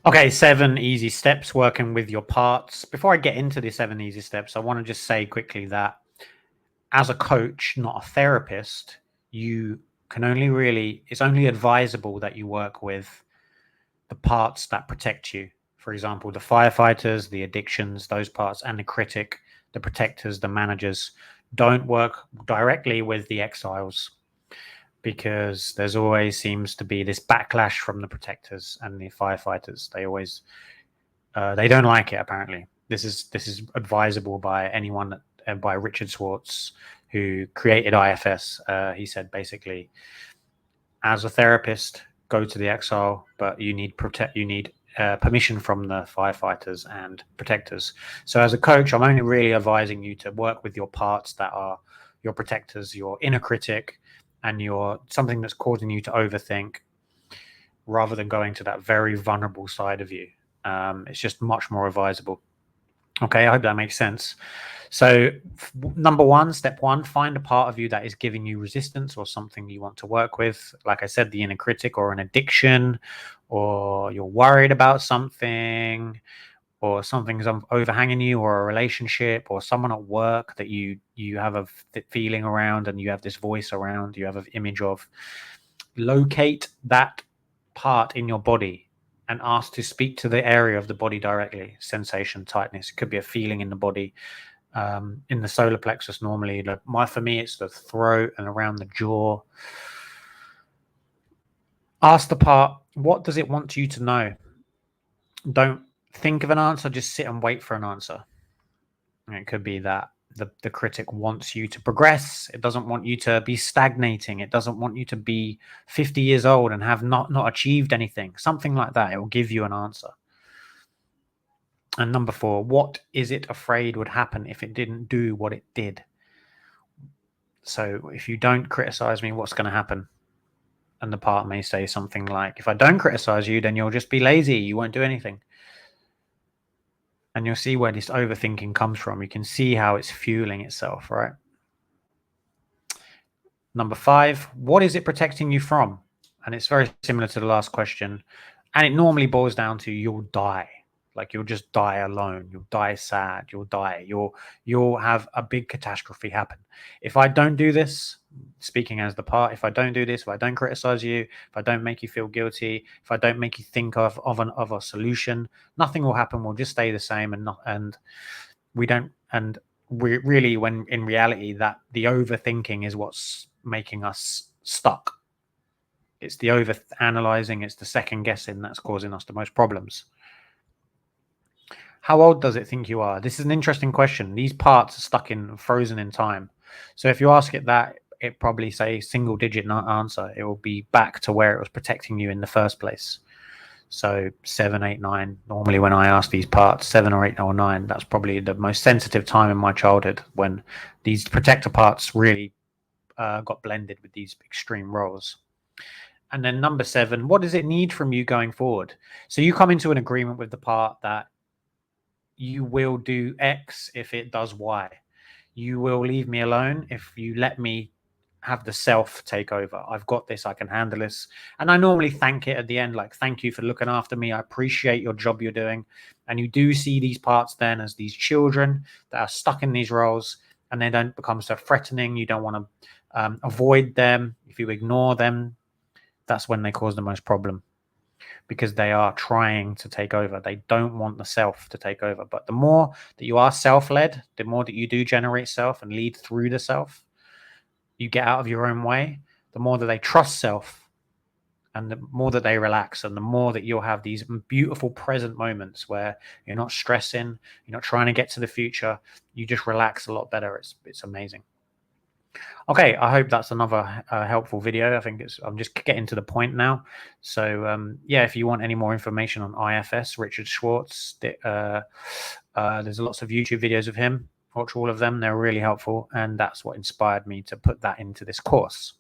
Okay, 7 easy steps working with your parts. Before I get into the 7 easy steps, I want to just say quickly that as a coach, not a therapist, you can it's only advisable that you work with the parts that protect you. For example, the firefighters, the addictions, those parts, and the critic, the protectors, the managers. Don't work directly with the exiles, because there's always seems to be this backlash from the protectors and the firefighters. They don't like it. Apparently, this is advisable by anyone by Richard Schwartz, who created IFS. He said basically, as a therapist, go to the exile, but you need permission from the firefighters and protectors. So as a coach, I'm only really advising you to work with your parts that are your protectors, your inner critic, and your something that's causing you to overthink, rather than going to that very vulnerable side of you. It's just much more advisable. Okay, I hope that makes sense. So step one, find a part of you that is giving you resistance or something you want to work with. Like I said, the inner critic or an addiction, or you're worried about something, or something's overhanging you, or a relationship, or someone at work that you have a feeling around, and you have this voice around, you have an image of. Locate that part in your body and ask to speak to the area of the body directly. Sensation, tightness. It could be a feeling in the body, in the solar plexus normally. For me, it's the throat and around the jaw. Ask the part, what does it want you to know? Don't think of an answer, just sit and wait for an answer. And it could be that the critic wants you to progress. It doesn't want you to be stagnating. It doesn't want you to be 50 years old and have not achieved anything. Something like that. It will give you an answer. And number 4, what is it afraid would happen if it didn't do what it did? So if you don't criticize me, what's going to happen? And the part may say something like, if I don't criticize you, then you'll just be lazy. You won't do anything. And you'll see where this overthinking comes from. You can see how it's fueling itself, right? Number 5, what is it protecting you from? And it's very similar to the last question. And it normally boils down to you'll die. Like you'll just die alone. You'll die sad. You'll die. You'll have a big catastrophe happen. If I don't do this, speaking as the part, if I don't do this, if I don't criticize you, if I don't make you feel guilty, if I don't make you think of a solution, nothing will happen. We'll just stay the same, and we don't. And we really, when in reality, that the overthinking is what's making us stuck. It's the over analyzing, it's the second guessing that's causing us the most problems. How old does it think you are? This is an interesting question. These parts are frozen in time. So if you ask it that, it probably say single digit answer. It will be back to where it was protecting you in the first place. So 7, 8, 9. Normally when I ask these parts, 7 or 8 or 9, that's probably the most sensitive time in my childhood, when these protector parts really got blended with these extreme roles. And then number 7, what does it need from you going forward? So you come into an agreement with the part that you will do X if it does Y. You will leave me alone if you let me have the self take over. I've got this. I can handle this. And I normally thank it at the end, like, thank you for looking after me. I appreciate your job you're doing. And you do see these parts then as these children that are stuck in these roles, and they don't become so threatening. You don't want to avoid them. If you ignore them, that's when they cause the most problem, because they are trying to take over. They don't want the self to take over. But the more that you are self-led, the more that you do generate self and lead through the self, you get out of your own way, the more that they trust self, and the more that they relax, and the more that you'll have these beautiful present moments where you're not stressing, you're not trying to get to the future, you just relax a lot better. It's amazing. Okay, I hope that's another helpful video. I think I'm just getting to the point now. So yeah, if you want any more information on IFS, Richard Schwartz, there's lots of YouTube videos of him. Watch all of them. They're really helpful. And that's what inspired me to put that into this course.